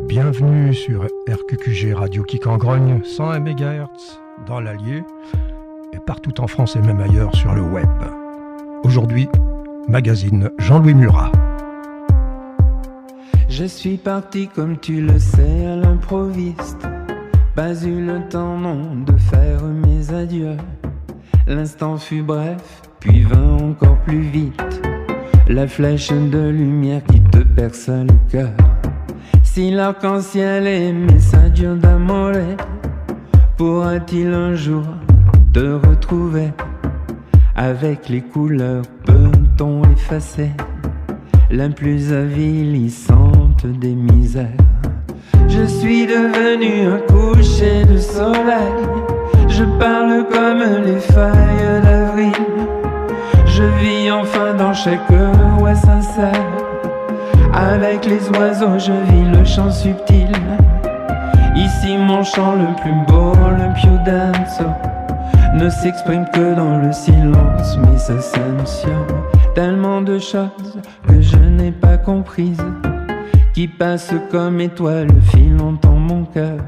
Bienvenue sur RQQG Radio qui Cangrogne, 101 MHz dans l'Allier et partout en France et même ailleurs sur le web. Aujourd'hui, magazine Jean-Louis Murat. Je suis parti comme tu le sais à l'improviste. Pas eu le temps non de faire mes adieux. L'instant fut bref, puis vint encore plus vite. La flèche de lumière qui te perça le cœur. Si l'arc-en-ciel est messaggio d'amore, pourra-t-il un jour te retrouver? Avec les couleurs peut-on effacer la plus avilissante des misères? Je suis devenu un coucher de soleil. Je parle comme les feuilles d'avril. Je vis enfin dans chaque voix sincère. Avec les oiseaux je vis le chant subtil. Ici mon chant le plus beau, le più denso, ne s'exprime que dans le silence, mais sa sension. Tellement de choses que je n'ai pas comprises, qui passent comme étoiles filant en mon cœur.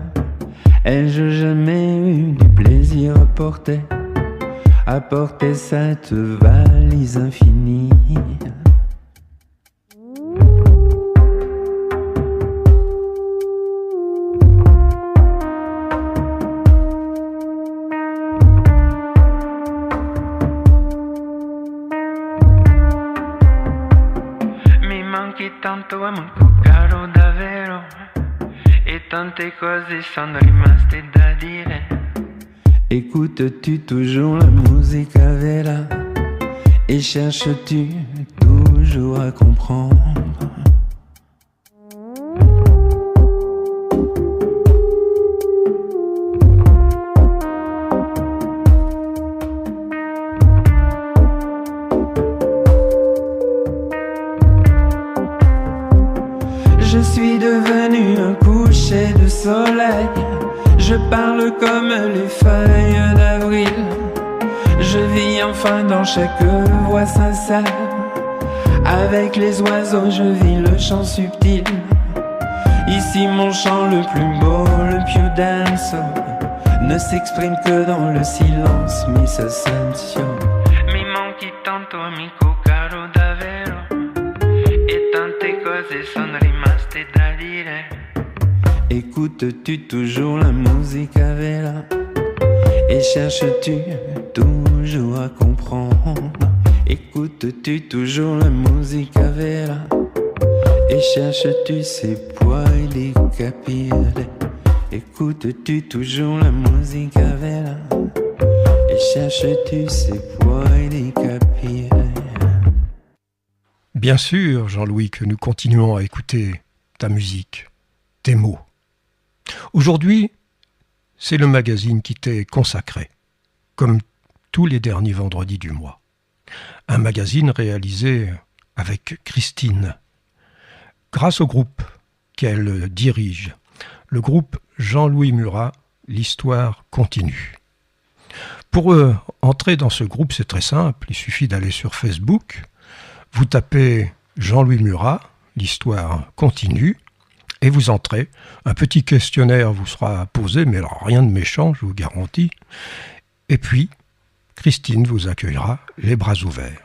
Ai-je jamais eu du plaisir à porter cette valise infinie? Tanto amo caro davvero e tante cose sono rimaste da dire. Écoutes-tu toujours la musique vera et cherches-tu toujours à comprendre? Je suis devenu un coucher de soleil. Je parle comme les feuilles d'avril. Je vis enfin dans chaque voix sincère. Avec les oiseaux je vis le chant subtil. Ici mon chant le plus beau, le più denso, ne s'exprime que dans le silence, mais sa sension. Mi manchi tanto amico caro davvero e tante cose sono rimaste da dire. Écoutes-tu toujours la musique vera et cherches-tu toujours à comprendre? Écoutes-tu toujours la musique vera et cherches-tu ces puoi di capire? Écoutes-tu toujours la musique vera et cherches-tu ces puoi di capire? Bien sûr, Jean-Louis, que nous continuons à écouter ta musique, tes mots. Aujourd'hui, c'est le magazine qui t'est consacré, comme tous les derniers vendredis du mois. Un magazine réalisé avec Christine, grâce au groupe qu'elle dirige, le groupe Jean-Louis Murat, l'histoire continue. Pour entrer dans ce groupe, c'est très simple, il suffit d'aller sur Facebook, vous tapez Jean-Louis Murat, l'histoire continue, et vous entrez. Un petit questionnaire vous sera posé, mais alors rien de méchant, je vous garantis. Et puis, Christine vous accueillera les bras ouverts.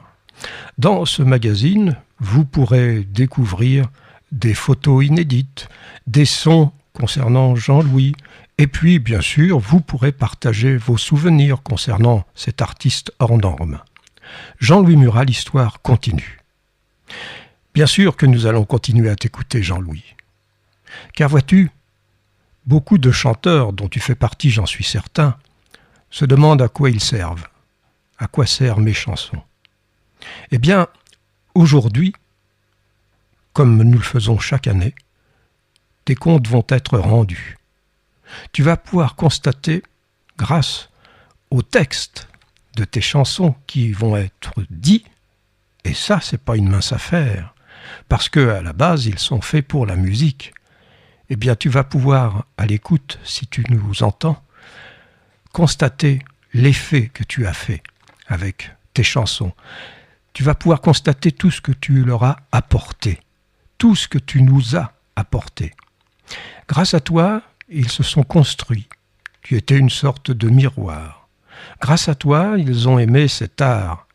Dans ce magazine, vous pourrez découvrir des photos inédites, des sons concernant Jean-Louis, et puis, bien sûr, vous pourrez partager vos souvenirs concernant cet artiste hors norme. Jean-Louis Murat, l'histoire continue. Bien sûr que nous allons continuer à t'écouter, Jean-Louis. Car vois-tu, beaucoup de chanteurs dont tu fais partie, j'en suis certain, se demandent à quoi ils servent, à quoi servent mes chansons. Eh bien, aujourd'hui, comme nous le faisons chaque année, tes comptes vont être rendus. Tu vas pouvoir constater, grâce aux textes de tes chansons qui vont être dits, et ça, c'est pas une mince affaire, parce que à la base, ils sont faits pour la musique. Eh bien, tu vas pouvoir, à l'écoute, si tu nous entends, constater l'effet que tu as fait avec tes chansons. Tu vas pouvoir constater tout ce que tu leur as apporté, tout ce que tu nous as apporté. Grâce à toi, ils se sont construits. Tu étais une sorte de miroir. Grâce à toi, ils ont aimé cet art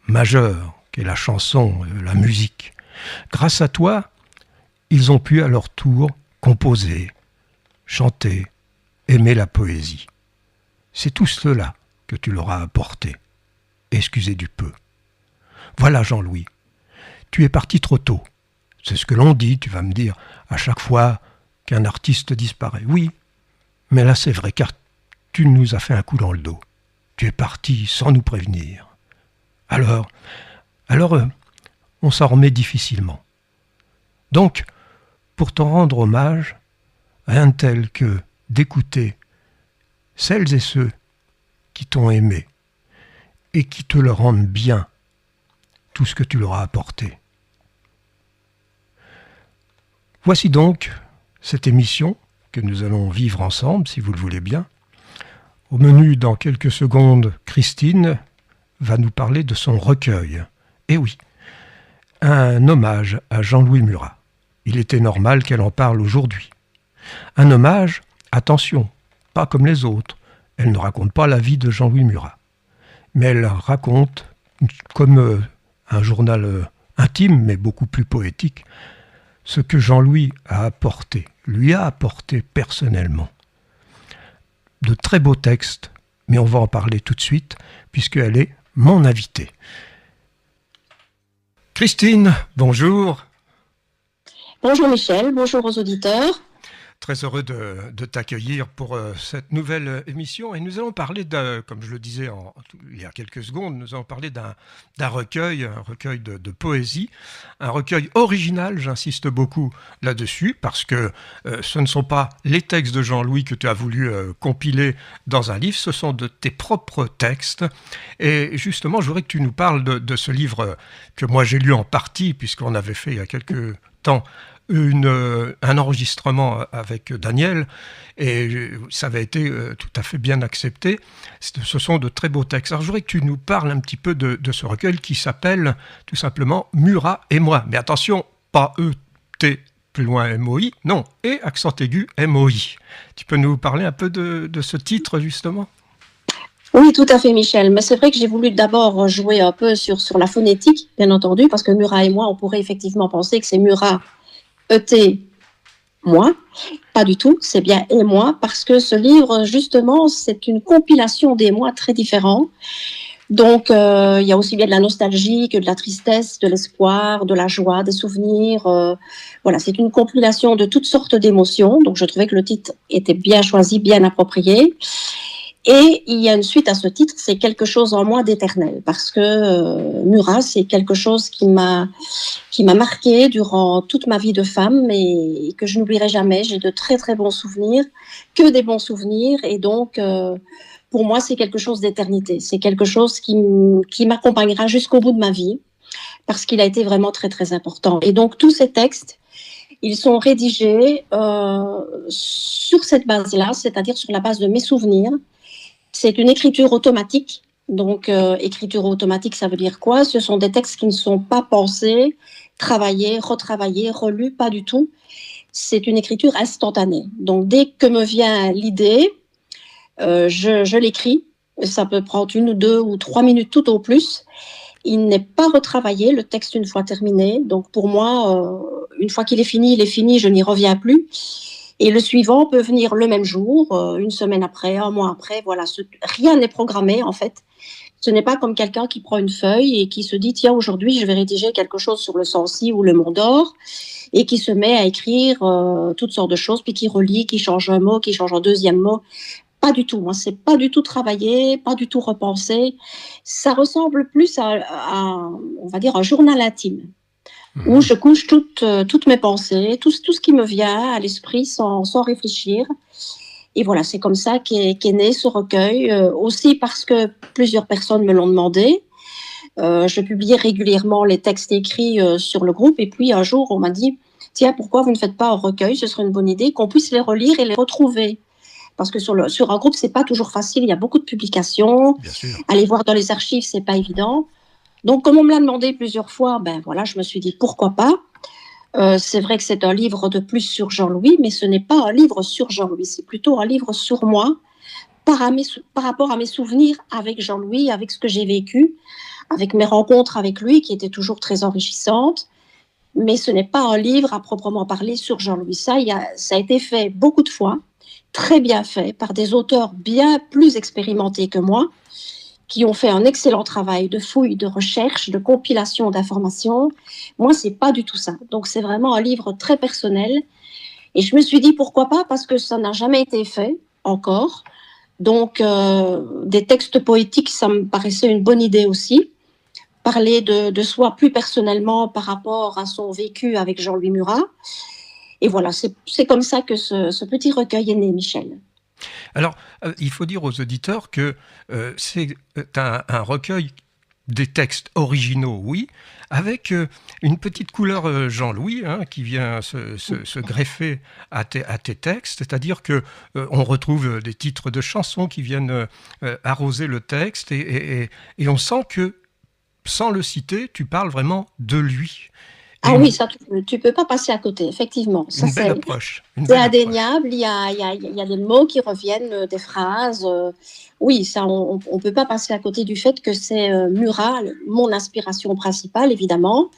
majeur qu'est la chanson, la musique. Grâce à toi, ils ont pu à leur tour composer, chanter, aimer la poésie. C'est tout cela que tu leur as apporté. Excusez du peu. Voilà, Jean-Louis, tu es parti trop tôt. C'est ce que l'on dit, tu vas me dire, à chaque fois qu'un artiste disparaît. Oui, mais là c'est vrai, car tu nous as fait un coup dans le dos. Tu es parti sans nous prévenir. Alors, on s'en remet difficilement. Donc, pour t'en rendre hommage, rien de tel que d'écouter celles et ceux qui t'ont aimé et qui te le rendent bien, tout ce que tu leur as apporté. Voici donc cette émission que nous allons vivre ensemble, si vous le voulez bien. Au menu, dans quelques secondes, Christine va nous parler de son recueil. Et oui, un hommage à Jean-Louis Murat. Il était normal qu'elle en parle aujourd'hui. Un hommage, attention, pas comme les autres. Elle ne raconte pas la vie de Jean-Louis Murat. Mais elle raconte, comme un journal intime, mais beaucoup plus poétique, ce que Jean-Louis lui a apporté personnellement. De très beaux textes, mais on va en parler tout de suite, puisqu'elle est mon invitée. Christine, bonjour. Bonjour Michel, bonjour aux auditeurs. Très heureux de t'accueillir pour cette nouvelle émission. Et nous allons parler, comme je le disais il y a quelques secondes, nous allons parler d'un recueil, un recueil de poésie, un recueil original, j'insiste beaucoup là-dessus, parce que ce ne sont pas les textes de Jean-Louis que tu as voulu compiler dans un livre, ce sont de tes propres textes. Et justement, je voudrais que tu nous parles de ce livre que moi j'ai lu en partie, puisqu'on avait fait il y a quelques temps un enregistrement avec Daniel, et ça avait été tout à fait bien accepté. Ce sont de très beaux textes. Alors je voudrais que tu nous parles un petit peu de ce recueil qui s'appelle tout simplement Murat et moi. Mais attention, pas E-T plus loin M-O-I, non, et accent aigu M-O-I. Tu peux nous parler un peu de ce titre justement ? Oui, tout à fait Michel, mais c'est vrai que j'ai voulu d'abord jouer un peu sur la phonétique, bien entendu, parce que Murat et moi, on pourrait effectivement penser que c'est Murat E-T, moi, pas du tout, c'est bien et moi, parce que ce livre, justement, c'est une compilation des mois très différents. Donc, il y a aussi bien de la nostalgie que de la tristesse, de l'espoir, de la joie, des souvenirs. Voilà, c'est une compilation de toutes sortes d'émotions. Donc, je trouvais que le titre était bien choisi, bien approprié. Et il y a une suite à ce titre, c'est quelque chose en moi d'éternel, parce que Murat, c'est quelque chose qui m'a marqué durant toute ma vie de femme et que je n'oublierai jamais. J'ai de très très bons souvenirs, que des bons souvenirs, et donc pour moi c'est quelque chose d'éternité. C'est quelque chose qui m'accompagnera jusqu'au bout de ma vie, parce qu'il a été vraiment très très important. Et donc tous ces textes, ils sont rédigés sur cette base-là, c'est-à-dire sur la base de mes souvenirs. C'est une écriture automatique. Donc, écriture automatique, ça veut dire quoi ? Ce sont des textes qui ne sont pas pensés, travaillés, retravaillés, relus, pas du tout. C'est une écriture instantanée. Donc, dès que me vient l'idée, je l'écris. Ça peut prendre 1 ou 2 ou 3 minutes tout au plus. Il n'est pas retravaillé, le texte, une fois terminé. Donc, pour moi, une fois qu'il est fini, je n'y reviens plus. Et le suivant peut venir le même jour, 1 semaine après, 1 mois après. Voilà, rien n'est programmé en fait. Ce n'est pas comme quelqu'un qui prend une feuille et qui se dit « Tiens, aujourd'hui, je vais rédiger quelque chose sur le Sancy ou le Mont d'Or » et qui se met à écrire toutes sortes de choses, puis qui relit, qui change un mot, qui change un deuxième mot. Pas du tout, hein. C'est pas du tout travaillé, pas du tout repensé. Ça ressemble plus à on va dire, un journal intime. Où je couche toutes mes pensées, tout ce qui me vient à l'esprit sans réfléchir. Et voilà, c'est comme ça qu'est né ce recueil, aussi parce que plusieurs personnes me l'ont demandé. Je publiais régulièrement les textes écrits sur le groupe, et puis un jour, on m'a dit « Tiens, pourquoi vous ne faites pas un recueil ? Ce serait une bonne idée qu'on puisse les relire et les retrouver. » Parce que sur un groupe, c'est pas toujours facile, il y a beaucoup de publications. Aller voir dans les archives, c'est pas évident. Donc, comme on me l'a demandé plusieurs fois, ben voilà, je me suis dit pourquoi pas. C'est vrai que c'est un livre de plus sur Jean-Louis, mais ce n'est pas un livre sur Jean-Louis, c'est plutôt un livre sur moi, par rapport à mes souvenirs avec Jean-Louis, avec ce que j'ai vécu, avec mes rencontres avec lui, qui étaient toujours très enrichissantes. Mais ce n'est pas un livre à proprement parler sur Jean-Louis. Ça a été fait beaucoup de fois, très bien fait, par des auteurs bien plus expérimentés que moi, qui ont fait un excellent travail de fouille, de recherche, de compilation d'informations. Moi, c'est pas du tout ça. Donc, c'est vraiment un livre très personnel. Et je me suis dit, pourquoi pas, parce que ça n'a jamais été fait encore. Donc, des textes poétiques, ça me paraissait une bonne idée aussi. Parler de soi plus personnellement par rapport à son vécu avec Jean-Louis Murat. Et voilà, c'est comme ça que ce petit recueil est né, Michel. Alors, il faut dire aux auditeurs que c'est un recueil des textes originaux, oui, avec une petite couleur Jean-Louis qui vient se greffer à tes textes, c'est-à-dire que on retrouve des titres de chansons qui viennent arroser le texte et on sent que, sans le citer, tu parles vraiment de lui. Ah oui, ça, tu peux pas passer à côté, effectivement. Ça, une belle approche. C'est indéniable, il y a des mots qui reviennent, des phrases. Oui, ça, on peut pas passer à côté du fait que c'est Murat, mon inspiration principale, évidemment.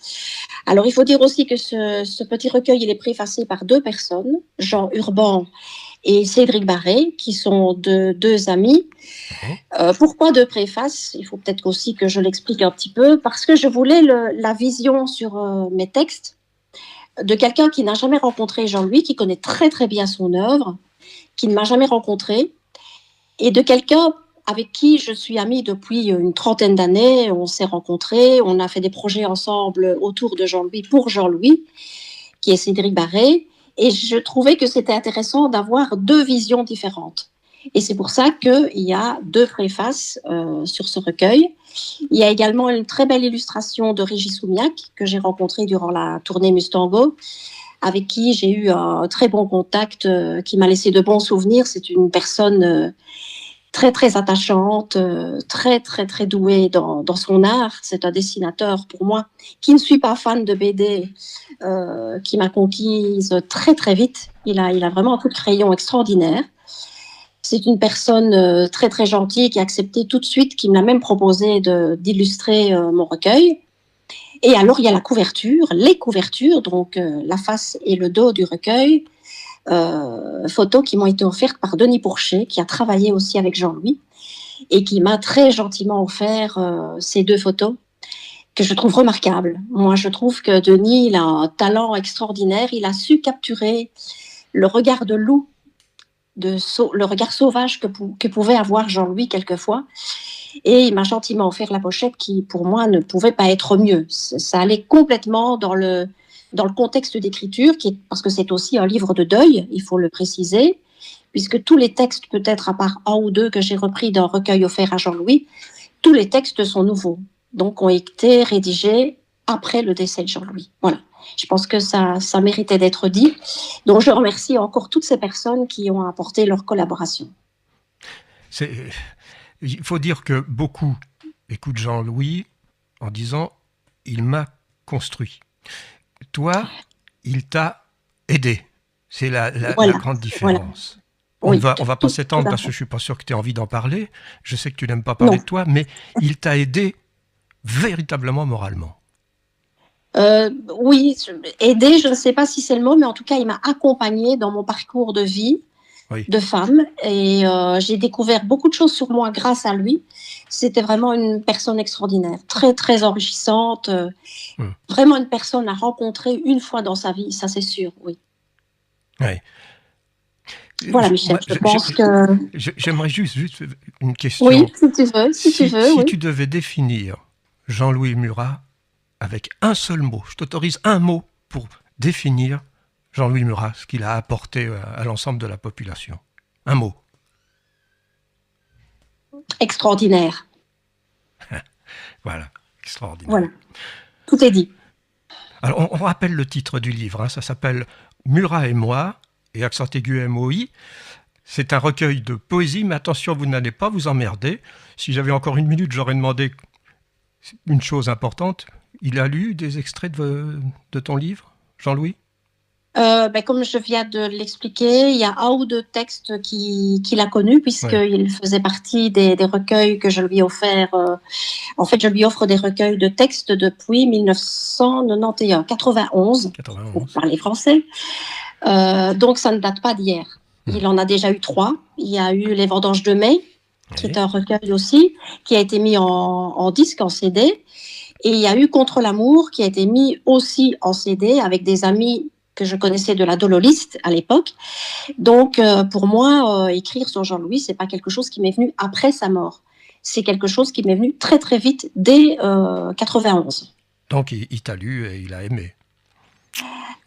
Alors, il faut dire aussi que ce petit recueil, il est préfacé par 2 personnes, Jean Urban et Cédric Barré, qui sont deux amis. Pourquoi 2 préfaces? Il faut peut-être aussi que je l'explique un petit peu, parce que je voulais la vision sur mes textes de quelqu'un qui n'a jamais rencontré Jean-Louis, qui connaît très très bien son œuvre, qui ne m'a jamais rencontré, et de quelqu'un avec qui je suis amie depuis une 30aine d'années. On s'est rencontrés, on a fait des projets ensemble autour de Jean-Louis, pour Jean-Louis, qui est Cédric Barré, et je trouvais que c'était intéressant d'avoir 2 visions différentes. Et c'est pour ça qu'il y a 2 préfaces sur ce recueil. Il y a également une très belle illustration de Régis Soumiac, que j'ai rencontré durant la tournée Mustango, avec qui j'ai eu un très bon contact, qui m'a laissé de bons souvenirs. C'est une personne très très attachante, très très très douée dans son art. C'est un dessinateur, pour moi, qui ne suis pas fan de BD, qui m'a conquise très très vite. Il a vraiment un coup de crayon extraordinaire. C'est une personne très très gentille qui a accepté tout de suite, qui me l'a même proposé d'illustrer mon recueil. Et alors il y a les couvertures, donc la face et le dos du recueil, photos qui m'ont été offertes par Denis Pourchet, qui a travaillé aussi avec Jean-Louis, et qui m'a très gentiment offert ces 2 photos, que je trouve remarquables. Moi, je trouve que Denis, il a un talent extraordinaire. Il a su capturer le regard de loup, le regard sauvage que pouvait avoir Jean-Louis quelquefois. Et il m'a gentiment offert la pochette qui, pour moi, ne pouvait pas être mieux. Ça allait complètement dans le contexte d'écriture, parce que c'est aussi un livre de deuil, il faut le préciser, puisque tous les textes, peut-être à part 1 ou 2 que j'ai repris d'un recueil offert à Jean-Louis, tous les textes sont nouveaux, donc ont été rédigés après le décès de Jean-Louis. Voilà. Je pense que ça méritait d'être dit. Donc, je remercie encore toutes ces personnes qui ont apporté leur collaboration. Il faut dire que beaucoup écoutent Jean-Louis en disant « il m'a construit ». Toi, il t'a aidé. C'est la grande différence. Voilà. On va pas s'étendre parce que je ne suis pas sûr que tu aies envie d'en parler. Je sais que tu n'aimes pas parler de toi, mais il t'a aidé véritablement moralement. Oui, aider, je ne sais pas si c'est le mot, mais en tout cas, il m'a accompagnée dans mon parcours de vie de femme, et j'ai découvert beaucoup de choses sur moi grâce à lui. C'était vraiment une personne extraordinaire, très très enrichissante, vraiment une personne à rencontrer une fois dans sa vie, ça c'est sûr, oui. Voilà, Michel, je pense que... J'aimerais juste une question. Oui, si tu veux. Si tu devais définir Jean-Louis Murat avec un seul mot, je t'autorise un mot pour définir Jean-Louis Murat, ce qu'il a apporté à l'ensemble de la population. Un mot. Extraordinaire. Voilà, extraordinaire. Voilà, tout est dit. Alors, on rappelle le titre du livre, ça s'appelle « Murat et moi », et accent aigu MOI. C'est un recueil de poésie, mais attention, vous n'allez pas vous emmerder. Si j'avais encore 1 minute, j'aurais demandé une chose importante. Il a lu des extraits de ton livre, Jean-Louis? Comme je viens de l'expliquer, il y a un ou deux textes qu'il a connus, puisqu'il faisait partie des recueils que je lui ai offerts. En fait, je lui offre des recueils de textes depuis 1991, 91, pour parler français. Donc, ça ne date pas d'hier. Il en a déjà eu 3. Il y a eu Les Vendanges de mai, qui est un recueil aussi, qui a été mis en disque, en CD. Et il y a eu Contre l'amour, qui a été mis aussi en CD avec des amis que je connaissais de la Dololiste à l'époque. Donc, pour moi, écrire sur Jean-Louis, c'est pas quelque chose qui m'est venu après sa mort. C'est quelque chose qui m'est venu très très vite, dès 91. Donc, il t'a lu et il a aimé.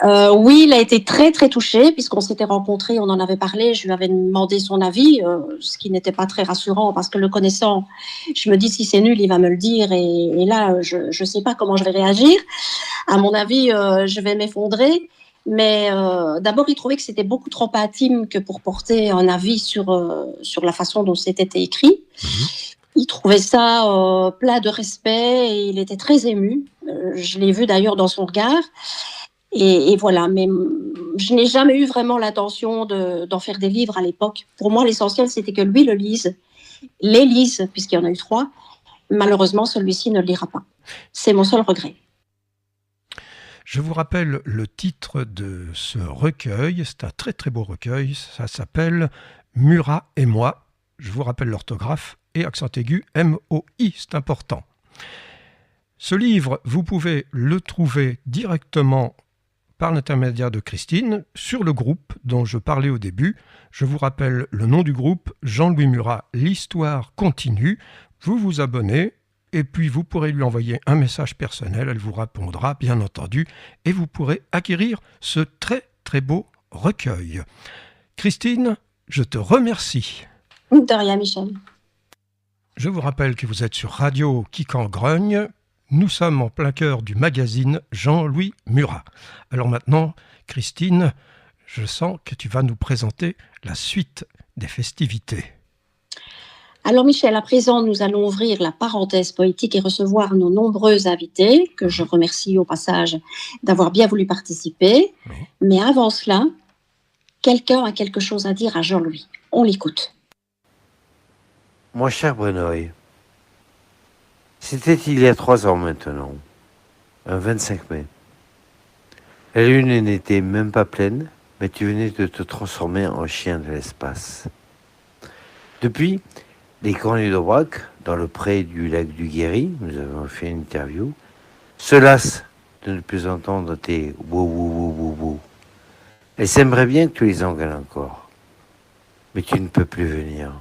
Oui, il a été très très touché, puisqu'on s'était rencontrés, on en avait parlé, je lui avais demandé son avis, ce qui n'était pas très rassurant, parce que le connaissant, je me dis si c'est nul, il va me le dire, et là, je sais pas comment je vais réagir. À mon avis, je vais m'effondrer. Mais d'abord, il trouvait que c'était beaucoup trop intime que pour porter un avis sur la façon dont c'était écrit. Il trouvait ça plein de respect et il était très ému. Je l'ai vu d'ailleurs dans son regard. Et voilà, mais je n'ai jamais eu vraiment l'intention d'en faire des livres à l'époque. Pour moi, l'essentiel, c'était que lui le lise, les lise, puisqu'il y en a eu 3. Malheureusement, celui-ci ne le lira pas. C'est mon seul regret. Je vous rappelle le titre de ce recueil, c'est un très très beau recueil, ça s'appelle « Murat et moi ». Je vous rappelle l'orthographe et accent aigu M-O-I, c'est important. Ce livre, vous pouvez le trouver directement par l'intermédiaire de Christine sur le groupe dont je parlais au début. Je vous rappelle le nom du groupe, Jean-Louis Murat, l'histoire continue. Vous vous abonnez. Et puis vous pourrez lui envoyer un message personnel, elle vous répondra bien entendu, et vous pourrez acquérir ce très très beau recueil. Christine, je te remercie. De rien, Michel. Je vous rappelle que vous êtes sur Radio Quican-Grogne. Nous sommes en plein cœur du magazine Jean-Louis Murat. Alors maintenant, Christine, je sens que tu vas nous présenter la suite des festivités. Alors Michel, à présent, nous allons ouvrir la parenthèse poétique et recevoir nos nombreux invités, que je remercie au passage d'avoir bien voulu participer. Oui. Mais avant cela, quelqu'un a quelque chose à dire à Jean-Louis. On l'écoute. Mon cher Brenoy, c'était il y a 3 ans maintenant, un 25 mai. La lune n'était même pas pleine, mais tu venais de te transformer en chien de l'espace. Depuis, les cornets d'Aubrac, dans le pré du lac du Guéry, nous avons fait une interview, se lassent de ne plus entendre tes wou wou wou wou wou. Elles aimeraient bien que tu les engueules encore. Mais tu ne peux plus venir.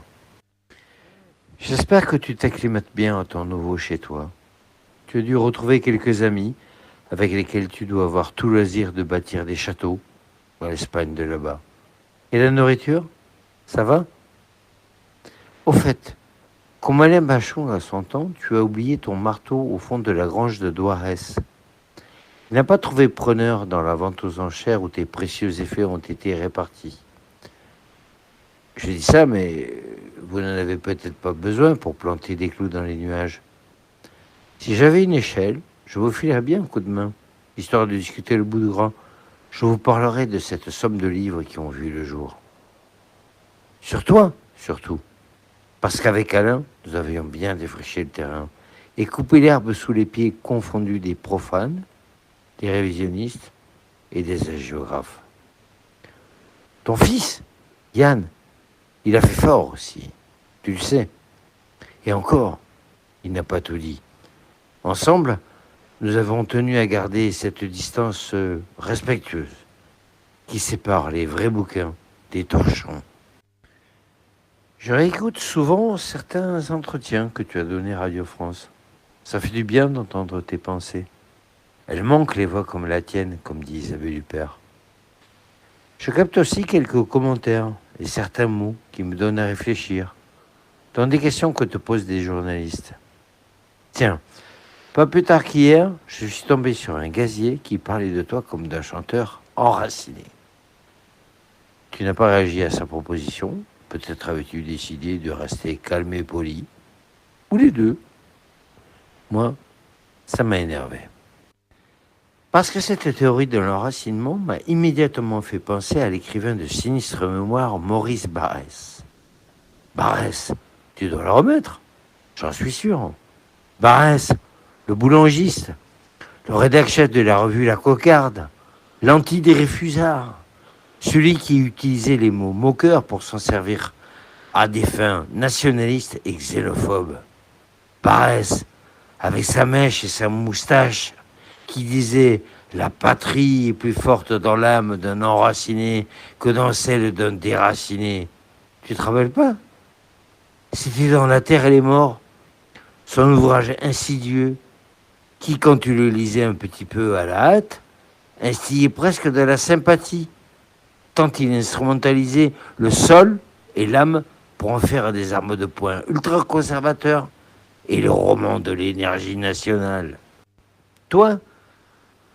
J'espère que tu t'acclimates bien à ton nouveau chez toi. Tu as dû retrouver quelques amis avec lesquels tu dois avoir tout loisir de bâtir des châteaux dans l'Espagne de là-bas. Et la nourriture, ça va ? Au fait, comme Alain Bachon à son temps, tu as oublié ton marteau au fond de la grange de Douarès. Il n'a pas trouvé preneur dans la vente aux enchères où tes précieux effets ont été répartis. Je dis ça, mais vous n'en avez peut-être pas besoin pour planter des clous dans les nuages. Si j'avais une échelle, je vous filerais bien un coup de main, histoire de discuter le bout de gras. Je vous parlerai de cette somme de livres qui ont vu le jour. Sur toi, surtout. Parce qu'avec Alain, nous avions bien défriché le terrain et coupé l'herbe sous les pieds confondus des profanes, des révisionnistes et des hagiographes. Ton fils, Yann, il a fait fort aussi, tu le sais. Et encore, il n'a pas tout dit. Ensemble, nous avons tenu à garder cette distance respectueuse qui sépare les vrais bouquins des torchons. Je réécoute souvent certains entretiens que tu as donnés à Radio France. Ça fait du bien d'entendre tes pensées. Elles manquent les voix comme la tienne, comme dit Isabelle Huppert. Je capte aussi quelques commentaires et certains mots qui me donnent à réfléchir dans des questions que te posent des journalistes. Tiens, pas plus tard qu'hier, je suis tombé sur un gazier qui parlait de toi comme d'un chanteur enraciné. Tu n'as pas réagi à sa proposition. Peut-être avais-tu décidé de rester calme et poli. Ou les deux. Moi, ça m'a énervé. Parce que cette théorie de l'enracinement m'a immédiatement fait penser à l'écrivain de sinistre mémoire Maurice Barrès. Barrès, tu dois le remettre, j'en suis sûr. Barrès, le boulangiste, le rédacteur chef de la revue La Cocarde, l'anti-Dreyfusard, celui qui utilisait les mots moqueurs pour s'en servir à des fins nationalistes et xénophobes. Barrès, avec sa mèche et sa moustache, qui disait « La patrie est plus forte dans l'âme d'un enraciné que dans celle d'un déraciné ». Tu te rappelles pas? C'était dans La Terre et les Morts, son ouvrage insidieux, qui, quand tu le lisais un petit peu à la hâte, instillait presque de la sympathie, tant il instrumentalisait le sol et l'âme pour en faire des armes de poing ultra-conservateurs et le roman de l'énergie nationale. Toi,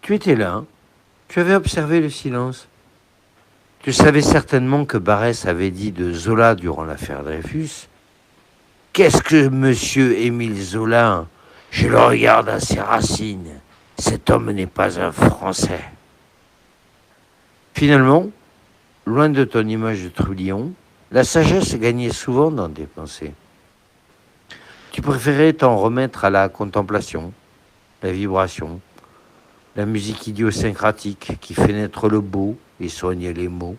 tu étais là, hein? Tu avais observé le silence. Tu savais certainement que Barrès avait dit de Zola durant l'affaire Dreyfus « Qu'est-ce que monsieur Émile Zola? Je le regarde à ses racines. Cet homme n'est pas un Français. » Finalement, loin de ton image de trublion, la sagesse gagnait souvent dans tes pensées. Tu préférais t'en remettre à la contemplation, la vibration, la musique idiosyncratique qui fait naître le beau et soigne les mots.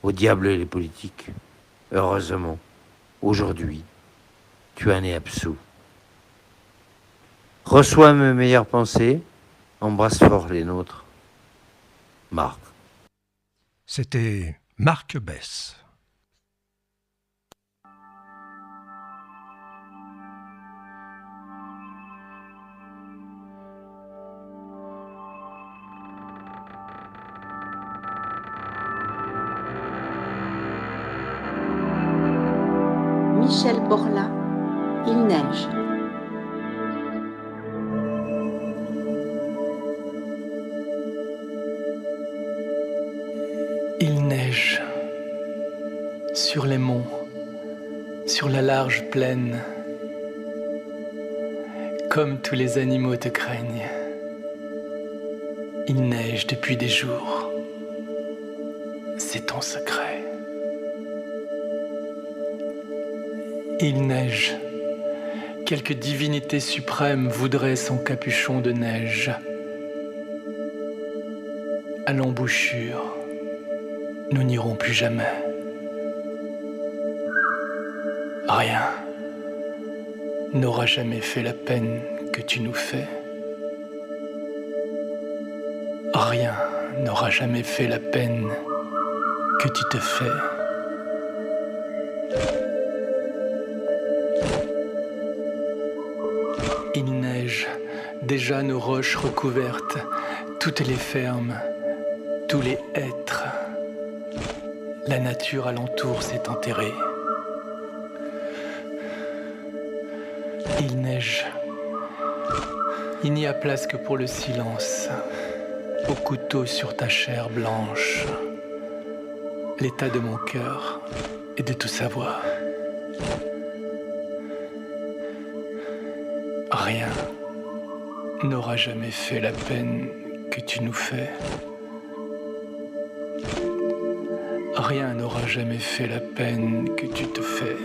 Au diable les politiques. Heureusement, aujourd'hui, tu en es absous. Reçois mes meilleures pensées, embrasse fort les nôtres. Marc. C'était Marc Bess. Michel Borla, Il neige. Il neige sur les monts, sur la large plaine, comme tous les animaux te craignent. Il neige depuis des jours, c'est ton secret. Il neige, quelque divinité suprême voudrait son capuchon de neige. À l'embouchure, nous n'irons plus jamais. Rien n'aura jamais fait la peine que tu nous fais. Rien n'aura jamais fait la peine que tu te fais. Il neige, déjà nos roches recouvertes, toutes les fermes, tous les êtres. La nature alentour s'est enterrée. Il neige. Il n'y a place que pour le silence, au couteau sur ta chair blanche. L'état de mon cœur est de tout savoir. Rien n'aura jamais fait la peine que tu nous fais. Rien n'aura jamais fait la peine que tu te fais.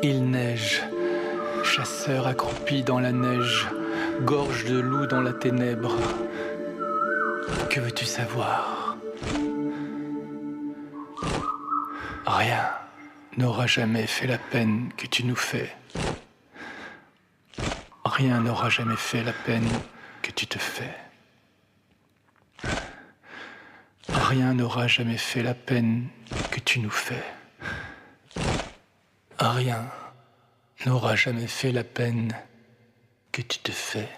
Il neige, chasseur accroupi dans la neige, gorge de loup dans la ténèbre. Que veux-tu savoir? Rien n'aura jamais fait la peine que tu nous fais. Rien n'aura jamais fait la peine que tu te fais. Rien n'aura jamais fait la peine que tu nous fais. Rien n'aura jamais fait la peine que tu te fais.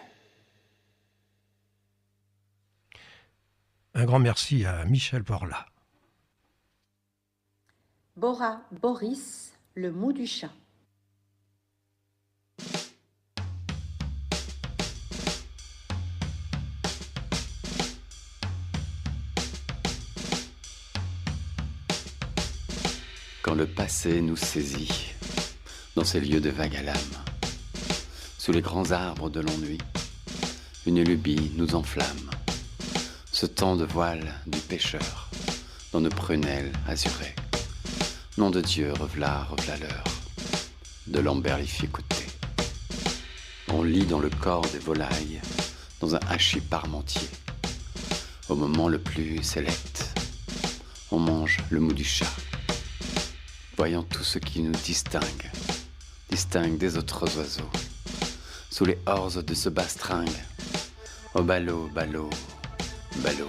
Un grand merci à Michel Borla. Bora Boris, le mot du chat. Quand le passé nous saisit, dans ces lieux de vague à l'âme, sous les grands arbres de l'ennui, une lubie nous enflamme, ce temps de voile du pêcheur, dans nos prunelles azurées. Nom de Dieu, rev'là l'heure, de l'emberlifié côté. On lit dans le corps des volailles, dans un hachis parmentier. Au moment le plus sélect, on mange le mou du chat. Voyant tout ce qui nous distingue des autres oiseaux, sous les orzes de ce bastringue, au ballot, ballot, ballot.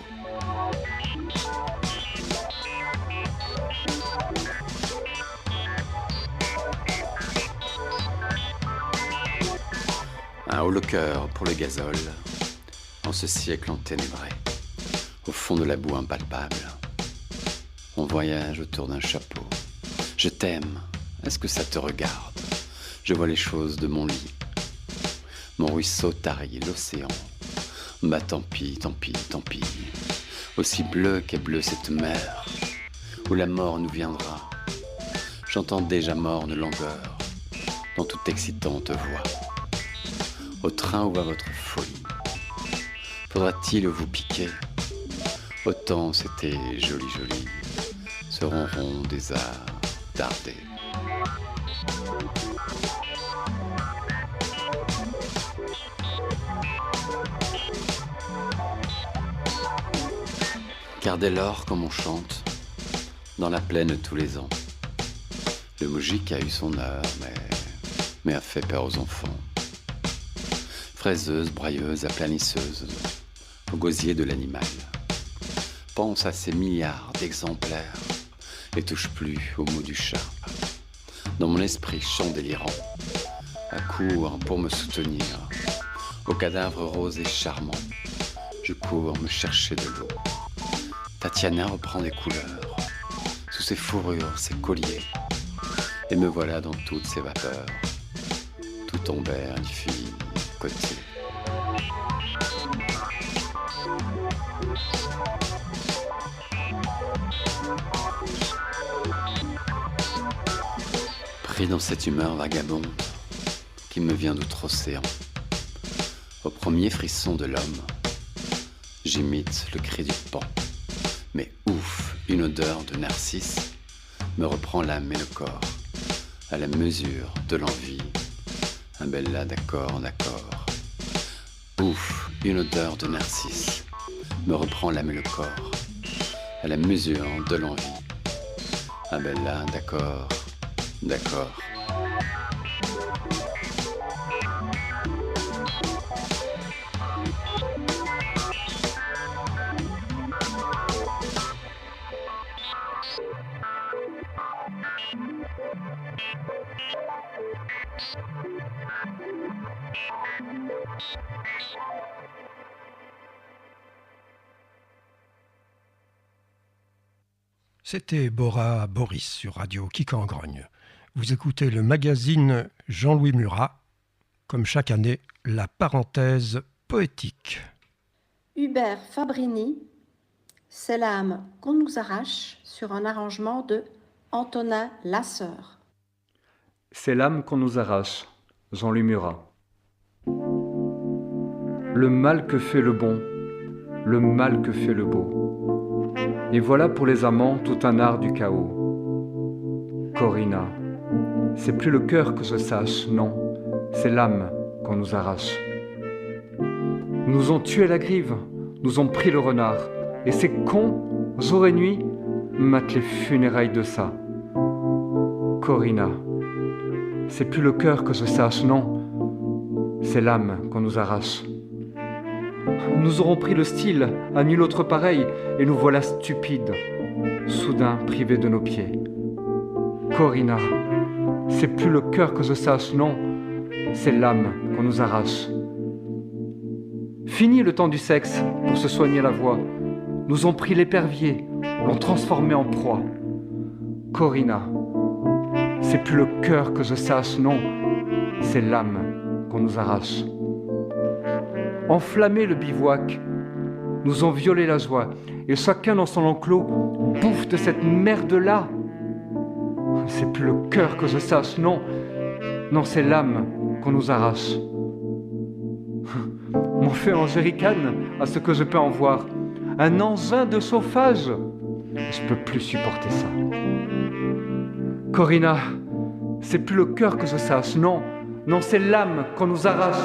Un haut le cœur pour le gazole, en ce siècle enténébré, au fond de la boue impalpable. On voyage autour d'un chapeau. Je t'aime, est-ce que ça te regarde? Je vois les choses de mon lit. Mon ruisseau tarie l'océan. Bah tant pis, tant pis, tant pis. Aussi bleu qu'est bleue cette mer, où la mort nous viendra. J'entends déjà morne langueur, dans toute excitante voix. Au train où va votre folie, faudra-t-il vous piquer? Autant c'était joli joli, ce ronron des arts tardés. Car dès lors, comme on chante, dans la plaine tous les ans, le moujik a eu son heure, mais a fait peur aux enfants. Fraiseuse, brailleuse, aplanisseuse, au gosier de l'animal. Pense à ces milliards d'exemplaires et touche plus au mot du chat. Dans mon esprit, chant délirant, accourt pour me soutenir. Au cadavre rose et charmant, je cours me chercher de l'eau. Tatiana reprend des couleurs, sous ses fourrures, ses colliers, et me voilà dans toutes ses vapeurs, tout tombait infini côté. Pris dans cette humeur vagabonde qui me vient d'outre-océan, au premier frisson de l'homme, j'imite le cri du pan. Mais ouf, une odeur de narcisse me reprend l'âme et le corps, à la mesure de l'envie, un bel là d'accord, d'accord. Ouf, une odeur de narcisse me reprend l'âme et le corps, à la mesure de l'envie, un bel là d'accord, d'accord. C'était Bora Boris sur Radio Quicangrogne. Vous écoutez le magazine Jean-Louis Murat, comme chaque année, la parenthèse poétique. Hubert Fabrini, c'est l'âme qu'on nous arrache sur un arrangement de Antonin Lasseur. C'est l'âme qu'on nous arrache, Jean-Louis Murat. Le mal que fait le bon, le mal que fait le beau. Et voilà pour les amants tout un art du chaos. Corinna, c'est plus le cœur que je sache, non, c'est l'âme qu'on nous arrache. Nous ont tué la grive, nous ont pris le renard, et ces cons, jour et nuit, matent les funérailles de ça. Corinna, c'est plus le cœur que je sache, non, c'est l'âme qu'on nous arrache. Nous aurons pris le style à nul autre pareil, et nous voilà stupides, soudain privés de nos pieds. Corinna, c'est plus le cœur que je sache, non, c'est l'âme qu'on nous arrache. Fini le temps du sexe pour se soigner la voix. Nous ont pris l'épervier, l'ont transformé en proie. Corinna, c'est plus le cœur que je sache, non, c'est l'âme qu'on nous arrache. Enflammé le bivouac, nous ont violé la joie, et chacun dans son enclos bouffe de cette merde-là. c'est plus le cœur que je sache, non. Non, c'est l'âme qu'on nous arrache. Mon feu en jerrycan, à ce que je peux en voir. Un engin de chauffage. Je peux plus supporter ça. Corinna, c'est plus le cœur que je sache, non. Non, c'est l'âme qu'on nous arrache.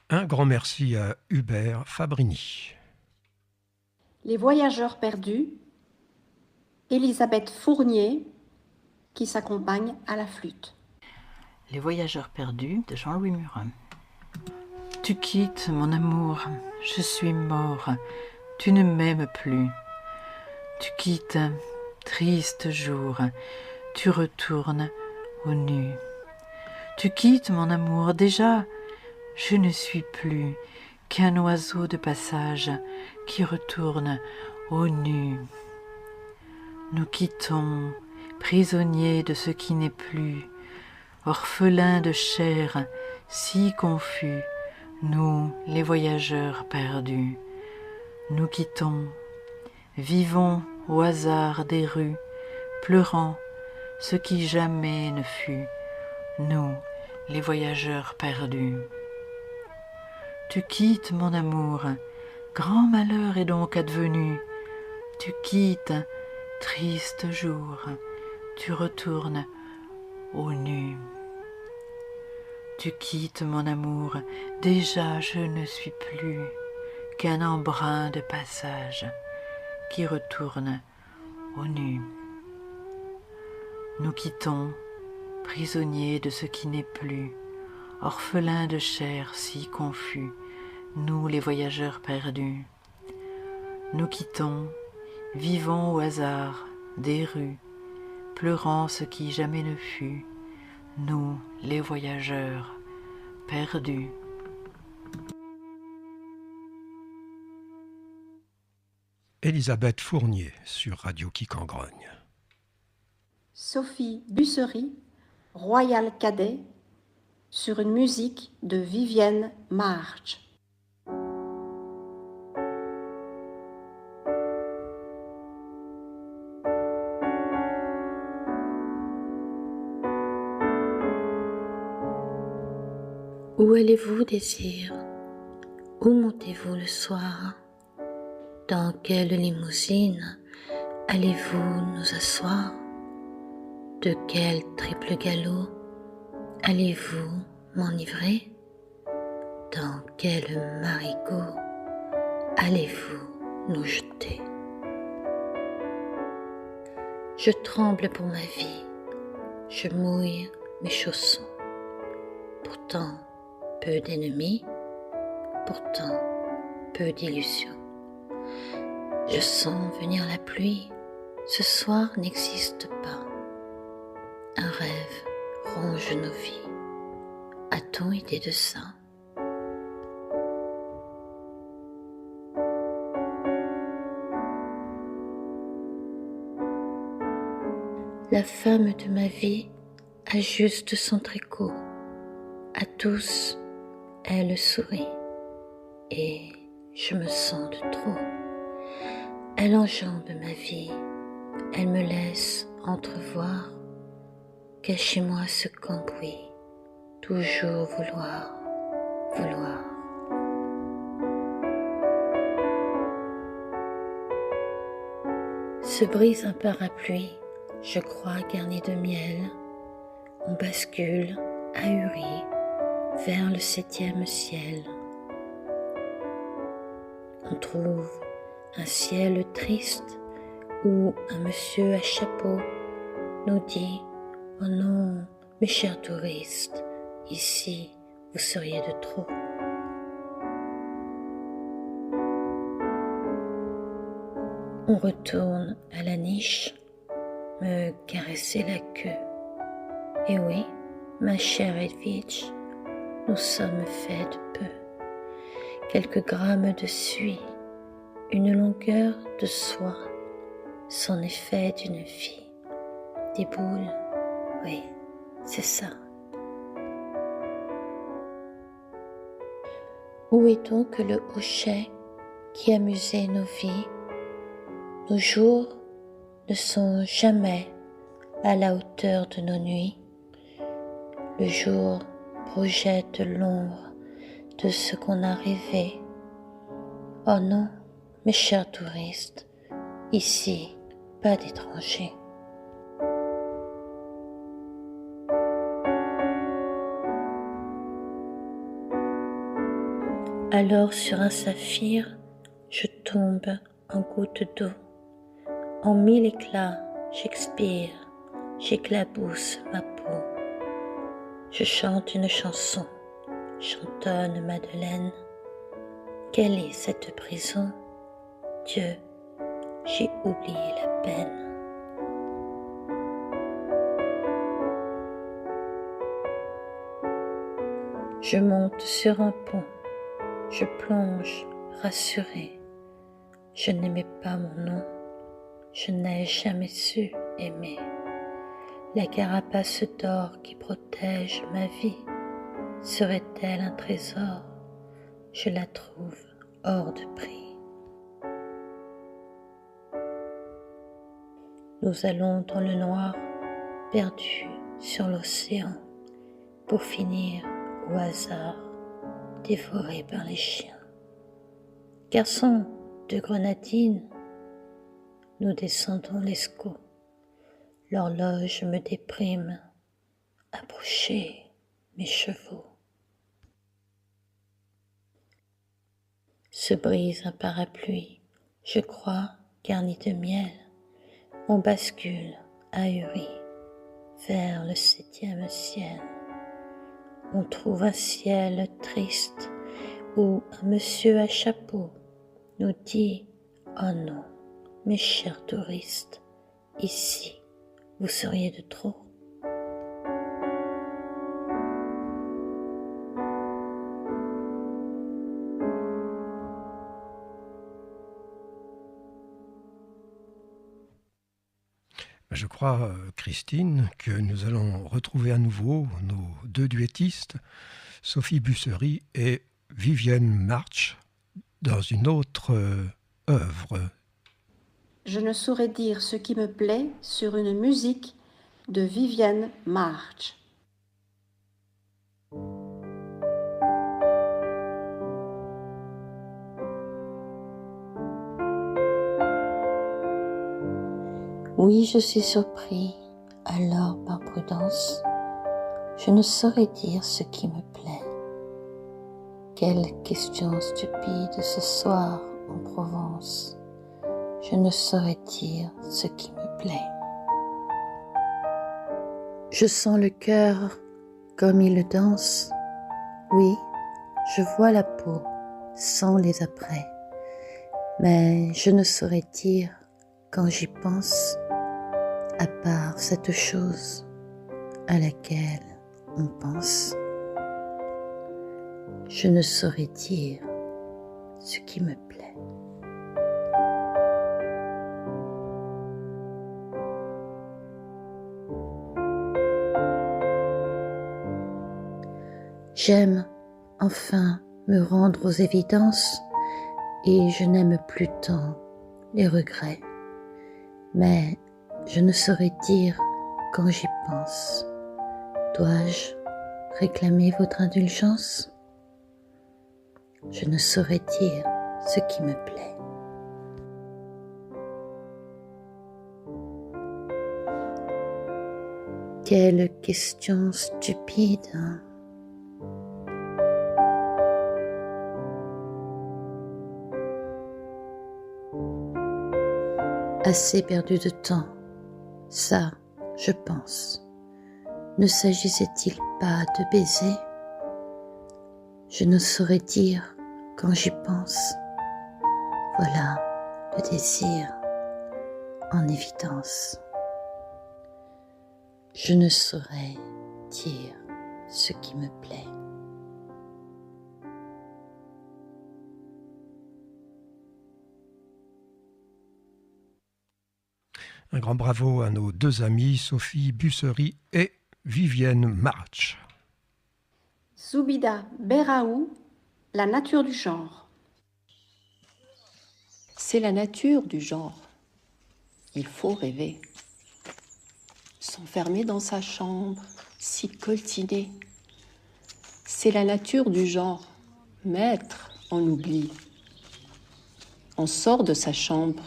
Un grand merci à Hubert Fabrini. Les voyageurs perdus, Elisabeth Fournier, qui s'accompagne à la flûte. Les voyageurs perdus de Jean-Louis Murat. Tu quittes mon amour, je suis mort, tu ne m'aimes plus. Tu quittes, triste jour, tu retournes au nu. Tu quittes mon amour, déjà, je ne suis plus qu'un oiseau de passage qui retourne au nu. Nous quittons, prisonniers de ce qui n'est plus, orphelins de chair, si confus, nous, les voyageurs perdus. Nous quittons, vivons au hasard des rues, pleurant ce qui jamais ne fut, nous, les voyageurs perdus. Tu quittes mon amour, grand malheur est donc advenu. Tu quittes, triste jour, tu retournes au nu. Tu quittes mon amour, déjà je ne suis plus qu'un embrun de passage qui retourne au nu. Nous quittons, prisonniers de ce qui n'est plus, orphelins de chair si confus, nous les voyageurs perdus. Nous quittons, vivons au hasard des rues, pleurant ce qui jamais ne fut, nous les voyageurs perdus. Elisabeth Fournier sur Radio Quicangrogne. Sophie Bussery, Royal Cadet, sur une musique de Vivienne March. Où allez-vous, désir? Où montez-vous le soir? Dans quelle limousine allez-vous nous asseoir? De quel triple galop allez-vous m'enivrer? Dans quel marigot allez-vous nous jeter? Je tremble pour ma vie, je mouille mes chaussons. Pourtant, peu d'ennemis, pourtant peu d'illusions. Je sens venir la pluie, ce soir n'existe pas. Un rêve ronge nos vies. A-t-on idée de ça? La femme de ma vie ajuste son tricot. À tous, elle sourit et je me sens de trop. Elle enjambe ma vie, elle me laisse entrevoir. Cachez-moi ce cambouis, toujours vouloir, vouloir. Se brise un parapluie, je crois garni de miel. On bascule, ahuri, vers le 7e ciel. On trouve un ciel triste où un monsieur à chapeau nous dit: oh non, mes chers touristes, ici vous seriez de trop. On retourne à la niche, me caresser la queue. Et oui, ma chère Edwidge, nous sommes faits de peu. Quelques grammes de suie, une longueur de soie, c'en est fait d'une vie. Des boules, oui, c'est ça. Où est donc le hochet, qui amusait nos vies. Nos jours ne sont jamais à la hauteur de nos nuits. Le jour projette l'ombre de ce qu'on a rêvé. Oh non, mes chers touristes, ici, pas d'étrangers. Alors sur un saphir, je tombe en gouttes d'eau. En mille éclats, j'expire, j'éclabousse ma peau. Je chante une chanson, chantonne Madeleine. Quelle est cette prison? Dieu, j'ai oublié la peine. Je monte sur un pont, je plonge rassuré. Je n'aimais pas mon nom, je n'ai jamais su aimer. La carapace d'or qui protège ma vie serait-elle un trésor? Je la trouve hors de prix. Nous allons dans le noir, perdus sur l'océan, pour finir au hasard, dévorés par les chiens. Garçon de grenadine, nous descendons l'Escaut. L'horloge me déprime. Approchez mes chevaux. Se brise un parapluie, je crois, garni de miel. On bascule, ahuri, vers le 7e ciel. On trouve un ciel triste où un monsieur à chapeau nous dit « Oh non, mes chers touristes, ici, vous seriez de trop ». Je crois, Christine, que nous allons retrouver à nouveau nos deux duettistes, Sophie Bussery et Vivienne March, dans une autre œuvre. Je ne saurais dire ce qui me plaît sur une musique de Vivienne March. Oui, je suis surpris, alors par prudence, je ne saurais dire ce qui me plaît. Quelle question stupide ce soir en Provence, je ne saurais dire ce qui me plaît. Je sens le cœur comme il danse, oui, je vois la peau sans les apprêts, mais je ne saurais dire quand j'y pense, à part cette chose à laquelle on pense, je ne saurais dire ce qui me plaît. J'aime enfin me rendre aux évidences et je n'aime plus tant les regrets. Mais je ne saurais dire quand j'y pense. Dois-je réclamer votre indulgence? Je ne saurais dire ce qui me plaît. Quelle question stupide, hein? Assez perdu de temps, ça, je pense. Ne s'agissait-il pas de baiser? Je ne saurais dire quand j'y pense. Voilà le désir en évidence. Je ne saurais dire ce qui me plaît. Un grand bravo à nos deux amies, Sophie Bussery et Vivienne March. Zoubida Beraou, La nature du genre. C'est la nature du genre. Il faut rêver. S'enfermer dans sa chambre, s'y coltiner. C'est la nature du genre. Maître, on oublie. On sort de sa chambre,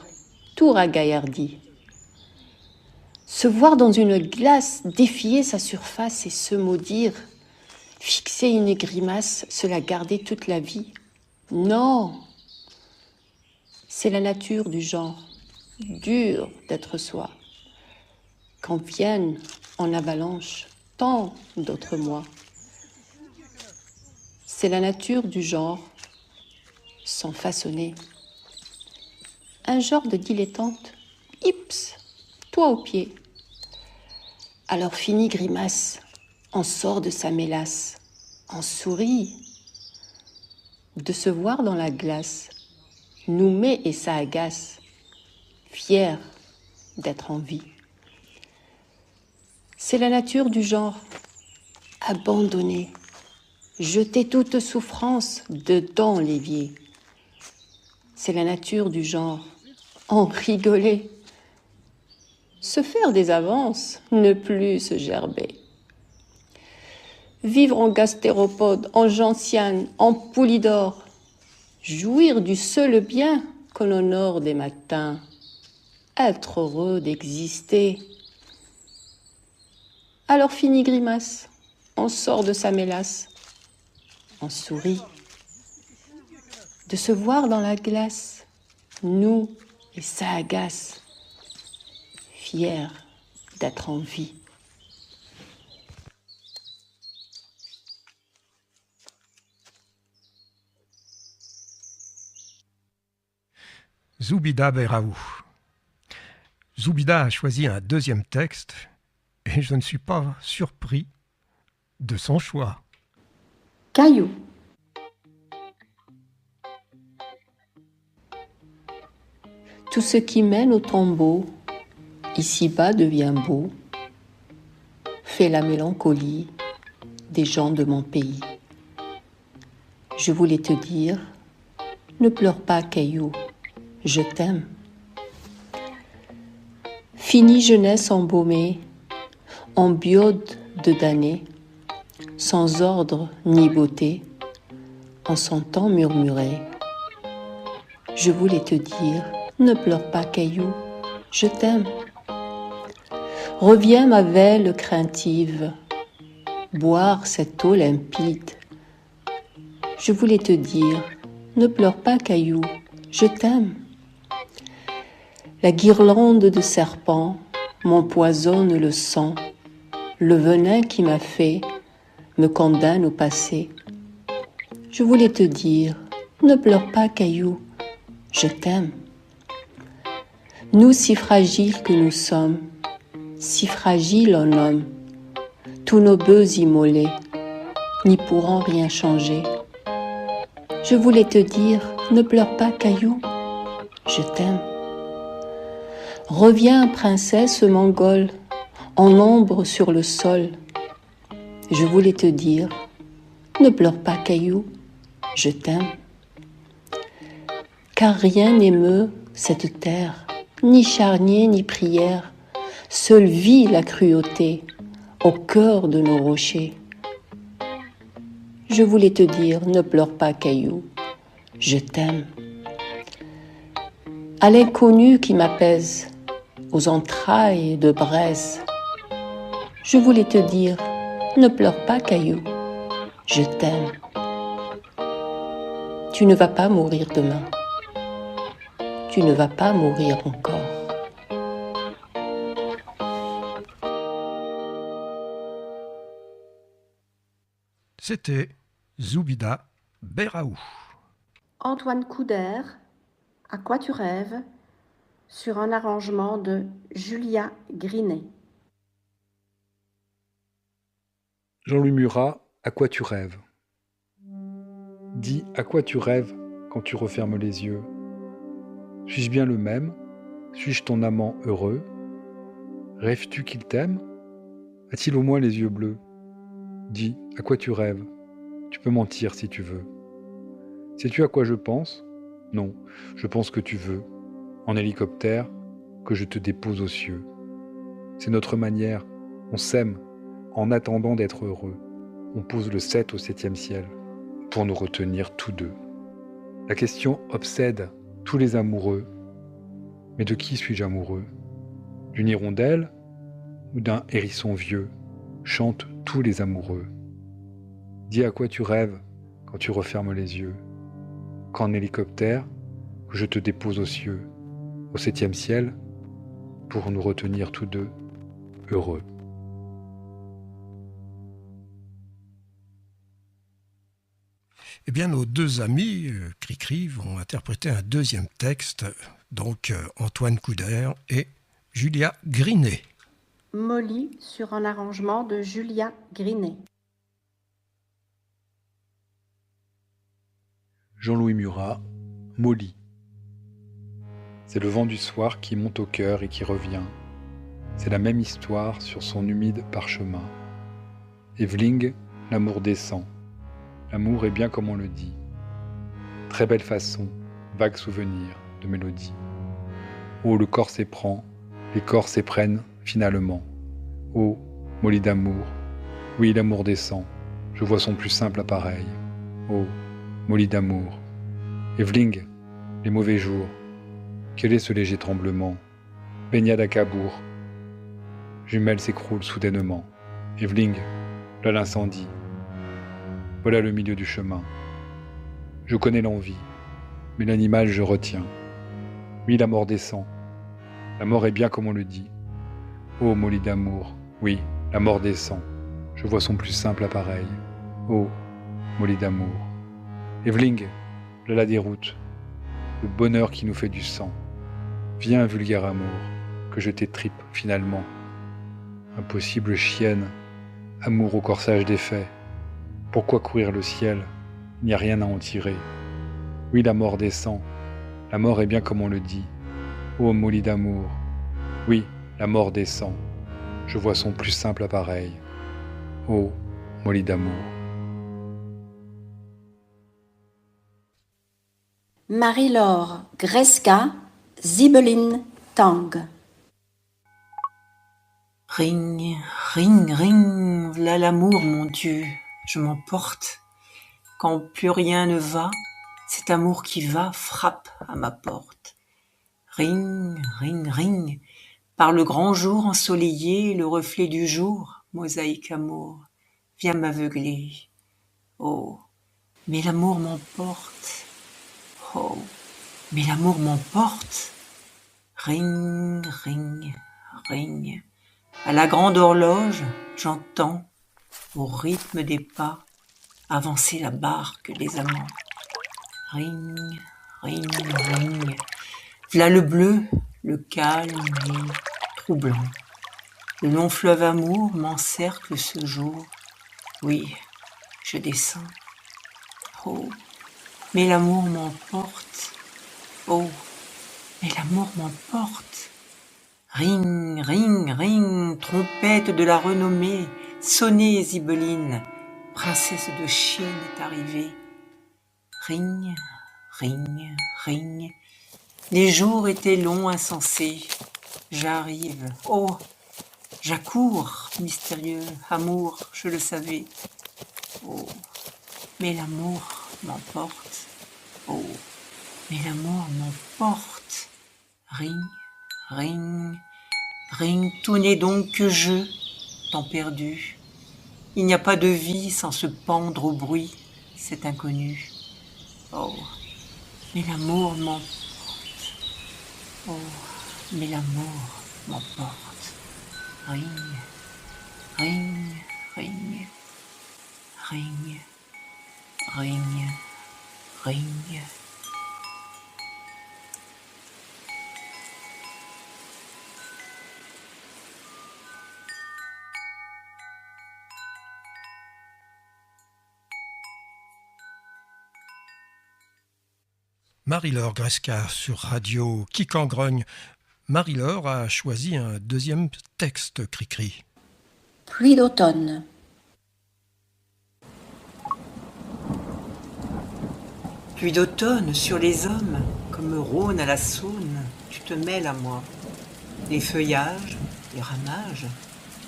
tout ragaillardi. Se voir dans une glace, défier sa surface et se maudire, fixer une grimace, se la garder toute la vie. Non, c'est la nature du genre, dur d'être soi. Quand viennent en avalanche tant d'autres moi. C'est la nature du genre, sans façonner. Un genre de dilettante, hips, toi au pied. Alors fini grimace, on sort de sa mélasse, on sourit. De se voir dans la glace, nous met et ça agace, fier d'être en vie. C'est la nature du genre, abandonner, jeter toute souffrance dedans l'évier. C'est la nature du genre, en rigoler, se faire des avances, ne plus se gerber. Vivre en gastéropode, en gentiane, en poulidor, jouir du seul bien qu'on honore des matins, être heureux d'exister. Alors fini grimace, on sort de sa mélasse, on sourit. De se voir dans la glace, nous et ça agace, fier d'être en vie. Zoubida Berraou. Zoubida a choisi un deuxième texte et je ne suis pas surpris de son choix. Caillou. Tout ce qui mène au tombeau, ici-bas devient beau, fait la mélancolie des gens de mon pays. Je voulais te dire, ne pleure pas, caillou, je t'aime. Finie jeunesse embaumée, en biode de damnée, sans ordre ni beauté, en s'entend murmurer. Je voulais te dire, ne pleure pas, caillou, je t'aime. Reviens ma vêle craintive, boire cette eau limpide. Je voulais te dire, ne pleure pas, caillou, je t'aime. La guirlande de serpents m'empoisonne le sang. Le venin qui m'a fait me condamne au passé. Je voulais te dire, ne pleure pas, caillou, je t'aime. Nous si fragiles que nous sommes, si fragiles en homme, tous nos bœufs immolés n'y pourront rien changer. Je voulais te dire, ne pleure pas, caillou, je t'aime. Reviens, princesse mongole, en ombre sur le sol. Je voulais te dire, ne pleure pas, caillou, je t'aime. Car rien n'émeut cette terre, ni charnier ni prière, seule vit la cruauté au cœur de nos rochers. Je voulais te dire, ne pleure pas, caillou, je t'aime. À l'inconnu qui m'apaise, aux entrailles de braise, je voulais te dire, ne pleure pas, caillou, je t'aime. Tu ne vas pas mourir demain. Tu ne vas pas mourir encore. C'était Zoubida Berraou. Antoine Couder, À quoi tu rêves, sur un arrangement de Julia Grinet. Jean-Louis Murat, À quoi tu rêves? Dis à quoi tu rêves quand tu refermes les yeux? Suis-je bien le même? Suis-je ton amant heureux? Rêves-tu qu'il t'aime? A-t-il au moins les yeux bleus? Dis à quoi tu rêves? Tu peux mentir si tu veux. Sais-tu à quoi je pense? Non, je pense que tu veux, en hélicoptère, que je te dépose aux cieux. C'est notre manière, on s'aime, en attendant d'être heureux. On pose le 7 au 7e ciel, pour nous retenir tous deux. La question obsède tous les amoureux. Mais de qui suis-je amoureux? D'une hirondelle ou d'un hérisson vieux? Chantent tous les amoureux. Dis à quoi tu rêves quand tu refermes les yeux. Qu'en hélicoptère, que je te dépose aux cieux, au 7e ciel, pour nous retenir tous deux heureux. Eh bien, nos deux amis, Cricri, vont interpréter un deuxième texte, donc Antoine Couder et Julia Grinet. Molly sur un arrangement de Julia Grinet. Jean-Louis Murat, Molly. C'est le vent du soir qui monte au cœur et qui revient. C'est la même histoire sur son humide parchemin. Evelyng, l'amour descend. L'amour est bien comme on le dit. Très belle façon, vague souvenir de mélodie. Oh, le corps s'éprend, les corps s'éprennent finalement. Oh, Molly d'amour, oui, l'amour descend. Je vois son plus simple appareil. Oh, Molly d'amour. Evelyng, les mauvais jours. Quel est ce léger tremblement? Baignade à Cabourg. Jumelles s'écroulent soudainement. Evelyng, là l'incendie. Voilà le milieu du chemin. Je connais l'envie, mais l'animal je retiens. Oui, la mort descend. La mort est bien comme on le dit. Oh, Molly d'amour, oui, la mort descend. Je vois son plus simple appareil. Oh, Molly d'amour. Evelyng, là la déroute. Le bonheur qui nous fait du sang. Viens, vulgaire amour, que je t'étripe finalement. Impossible chienne, amour au corsage défait. Pourquoi courir le ciel? Il n'y a rien à en tirer. Oui, la mort descend. La mort est bien comme on le dit. Oh, Molly d'amour. Oui, la mort descend. Je vois son plus simple appareil. Oh, Molly d'amour. Marie-Laure Greska, Zibelin Tang. Ring, ring, ring, v'là l'amour, mon Dieu, je m'emporte. Quand plus rien ne va, cet amour qui va frappe à ma porte. Ring, ring, ring, par le grand jour ensoleillé, le reflet du jour, mosaïque amour, vient m'aveugler. Oh, mais l'amour m'emporte. Oh, mais l'amour m'emporte. Ring, ring, ring. À la grande horloge, j'entends, au rythme des pas, avancer la barque des amants. Ring, ring, ring. V'là le bleu, le calme et troublant. Le long fleuve amour m'encercle ce jour. Oui, je descends. Oh, mais l'amour m'emporte. Oh, mais l'amour m'emporte. Ring, ring, ring, trompette de la renommée, sonnez Zibeline, princesse de Chine est arrivée. Ring, ring, ring, les jours étaient longs, insensés. J'arrive, oh, j'accours, mystérieux amour, je le savais. Oh, mais l'amour m'emporte. Oh, mais l'amour m'emporte. Ring, ring, ring, tout n'est donc que jeu, temps perdu. Il n'y a pas de vie sans se pendre au bruit, c'est inconnu. Oh, mais l'amour m'emporte. Oh, mais l'amour m'emporte. Ring, ring, ring, ring, ring, ring. Marie-Laure Greska sur Radio Quicangrogne. Marie-Laure a choisi un deuxième texte, Cricri. Pluie d'automne. Pluie d'automne sur les hommes, comme Rhône à la Saône, tu te mêles à moi. Les feuillages, les ramages,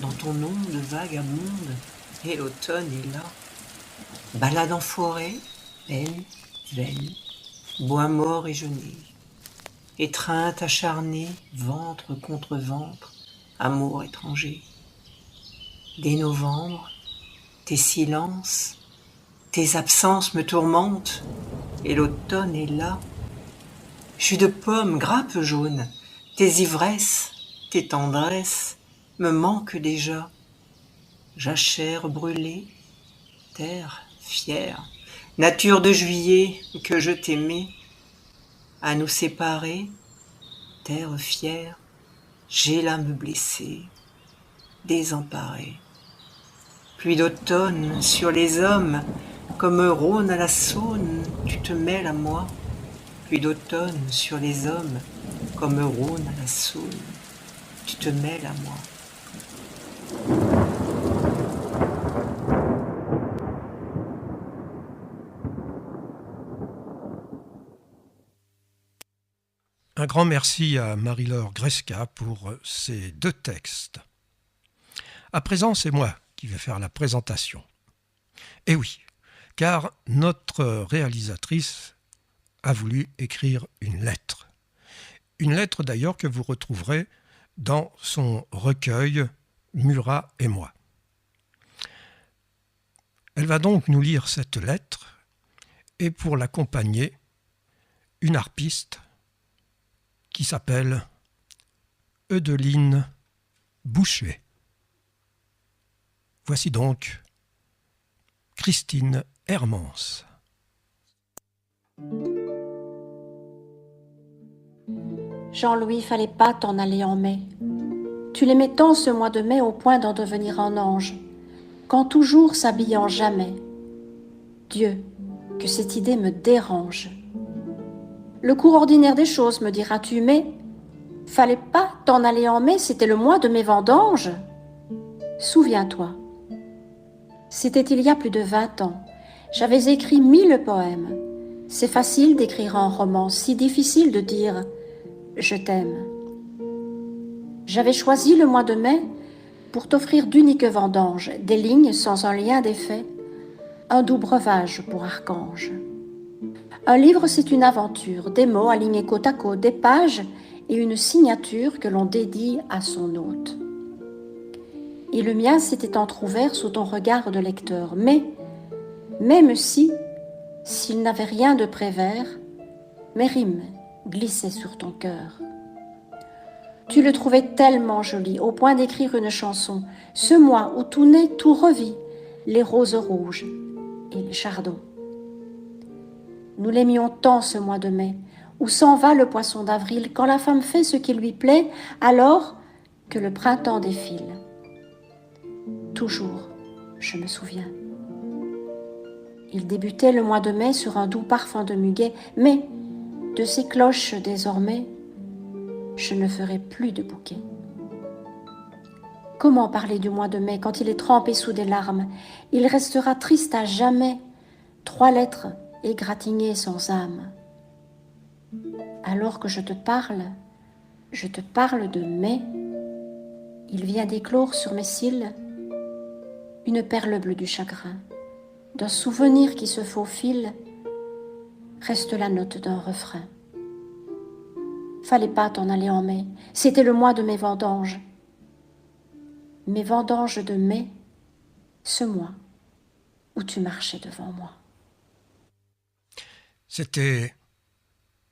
dans ton onde vagabonde, et l'automne est là. Balade en forêt, peine, veine, bois mort et genêt. Étreinte acharnée, ventre contre ventre, amour étranger. Dès novembre, tes silences, tes absences me tourmentent, et l'automne est là. Jus de pomme, grappe jaune, tes ivresses, tes tendresses me manquent déjà. Jachère brûlée, terre fière, nature de juillet que je t'aimais, à nous séparer, terre fière, j'ai l'âme blessée, désemparée. Pluie d'automne sur les hommes, comme Rhône à la Saône, tu te mêles à moi. Pluie d'automne sur les hommes, comme Rhône à la Saône, tu te mêles à moi. Un grand merci à Marie-Laure Gresca pour ces 2 textes. À présent, c'est moi qui vais faire la présentation. Et oui, car notre réalisatrice a voulu écrire une lettre. Une lettre d'ailleurs que vous retrouverez dans son recueil « Murat et moi ». Elle va donc nous lire cette lettre et pour l'accompagner, une harpiste qui s'appelle Eudeline Boucher. Voici donc Christine Hermance. Jean-Louis, fallait pas t'en aller en mai. Tu l'aimais tant ce mois de mai au point d'en devenir un ange, quand toujours s'habillant jamais. Dieu, que cette idée me dérange. Le cours ordinaire des choses, me diras-tu, mais fallait pas t'en aller en mai, c'était le mois de mes vendanges. Souviens-toi, c'était il y a plus de 20 ans. J'avais écrit 1000 poèmes. C'est facile d'écrire un roman, si difficile de dire « je t'aime ». J'avais choisi le mois de mai pour t'offrir d'uniques vendanges, des lignes sans un lien d'effet, un doux breuvage pour archange. Un livre, c'est une aventure, des mots alignés côte à côte, des pages et une signature que l'on dédie à son hôte. Et le mien s'était entrouvert sous ton regard de lecteur, mais, même si, s'il n'avait rien de prévert, mes rimes glissaient sur ton cœur. Tu le trouvais tellement joli, au point d'écrire une chanson, ce mois où tout naît, tout revit, les roses rouges et les chardons. Nous l'aimions tant ce mois de mai, où s'en va le poisson d'avril, quand la femme fait ce qui lui plaît, alors que le printemps défile. Toujours, je me souviens. Il débutait le mois de mai sur un doux parfum de muguet, mais de ces cloches désormais, je ne ferai plus de bouquet. Comment parler du mois de mai quand il est trempé sous des larmes? Il restera triste à jamais, 3 lettres égratignées sans âme. Alors que je te parle de mai. Il vient d'éclore sur mes cils une perle bleue du chagrin. D'un souvenir qui se faufile, reste la note d'un refrain. Fallait pas t'en aller en mai, c'était le mois de mes vendanges. Mes vendanges de mai, ce mois où tu marchais devant moi. C'était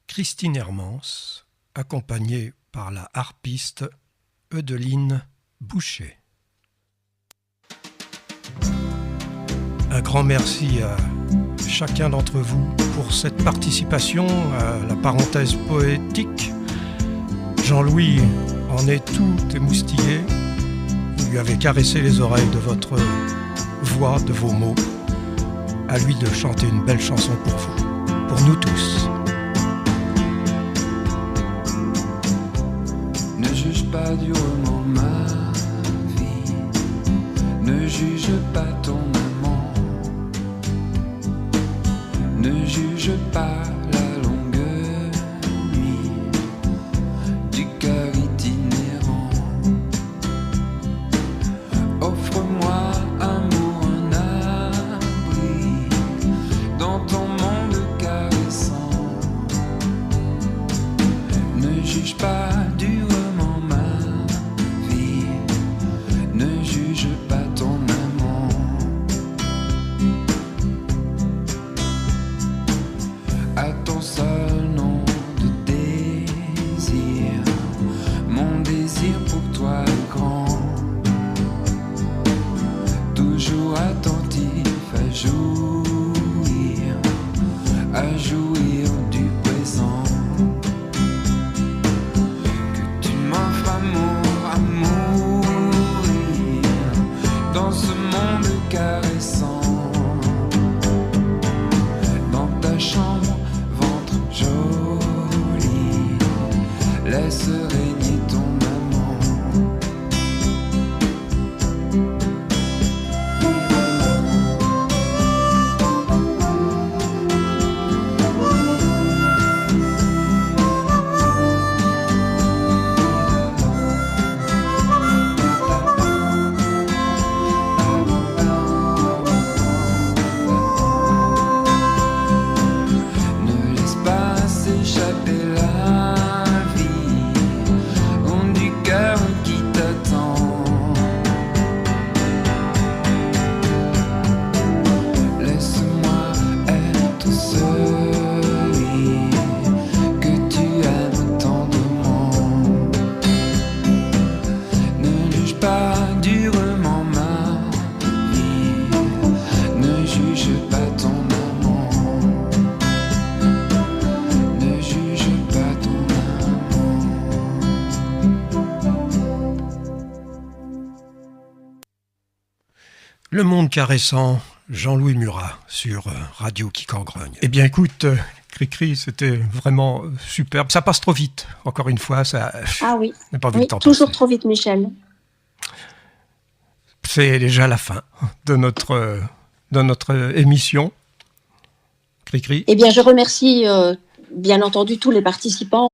Christine Hermance, accompagnée par la harpiste Eudeline Boucher. Un grand merci à chacun d'entre vous pour cette participation à la parenthèse poétique. Jean-Louis en est tout émoustillé. Vous lui avez caressé les oreilles de votre voix, de vos mots. À lui de chanter une belle chanson pour vous, pour nous tous. Ne juge pas durement ma vie, ne juge pas ton amant, ne juge pas juge pas durement ma vie, ne juge pas ton amant. À ton seul nom de désir, mon désir pour toi est grand. Toujours attentif à jouir du présent. Que tu m'offres amour à mourir dans ce monde caressant. Dans ta chambre, ventre joli, laisse régner ton amant. Ne laisse pas s'échapper la vie au du cœur qui t'attend. Laisse-moi être celui que tu aimes tendrement. Ne juge pas durement ma vie, ne juge pas ton amant. Ne juge pas ton amant. Le monde caressant, Jean-Louis Murat sur Radio Quicangrogne. Eh bien écoute, Cricri, c'était vraiment superbe. Ça passe trop vite, encore une fois. Ça, Ah oui, n'a pas vu oui, le temps toujours passer. trop vite, Michel. C'est déjà la fin de notre émission. Cricri. Eh bien, je remercie bien entendu tous les participants.